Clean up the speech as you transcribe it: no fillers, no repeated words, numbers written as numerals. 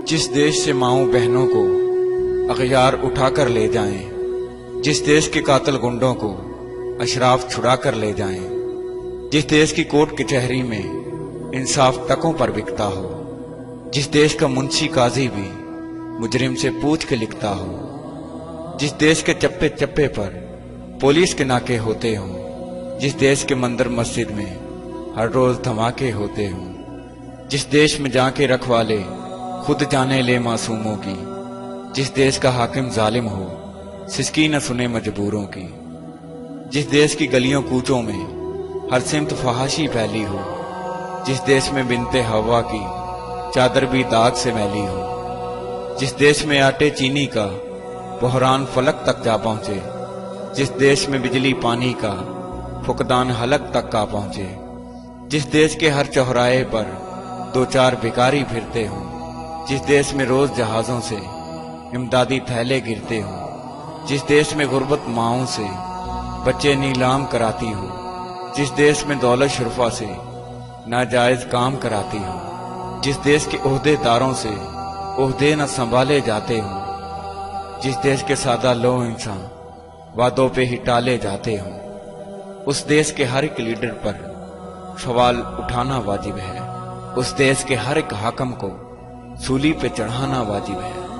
जिस देश से माओं बहनों को अगयार उठा कर ले जाएं, जिस देश के कातिल गुंडों को अशराफ छुड़ा कर ले जाएं, जिस देश की कोर्ट कचहरी में इंसाफ टकों पर बिकता हो, जिस देश का मुंशी काजी भी मुजरिम से पूछ के लिखता हो, जिस देश के चप्पे चप्पे पर पुलिस के नाके होते हों, जिस देश के मंदिर मस्जिद में हर रोज धमाके होते हों, जिस देश में जाके रखवाले खुद जाने ले मासूमों की, जिस देश का हाकिम जालिम हो सिसकी न सुने मजबूरों की, जिस देश की गलियों कूचों में हर सिमत फहाशी फैली हो, जिस देश में बिनते हवा की चादर भी दाग से मैली हो, जिस देश में आटे चीनी का बहरान फलक तक जा पहुंचे, जिस देश में बिजली पानी का फुकदान हलक तक का पहुंचे, जिस देश के हर चौराहे पर दो चार भिखारी फिरते हों, जिस देश में रोज जहाजों से इमदादी थैले गिरते हों, जिस देश में गुर्बत माओं से बच्चे नीलाम कराती हो, जिस देश में दौलत शुरफा से नाजायज काम कराती हो, जिस देश के ओहदेदारों से ओहदे न संभाले जाते हों, जिस देश के सादा लो इंसान वादों पे ही टाले जाते हों, उस देश के हर एक लीडर पर सवाल उठाना वाजिब है, उस देश के हर एक हाकम को सूली पे चढ़ाना वाजिब है।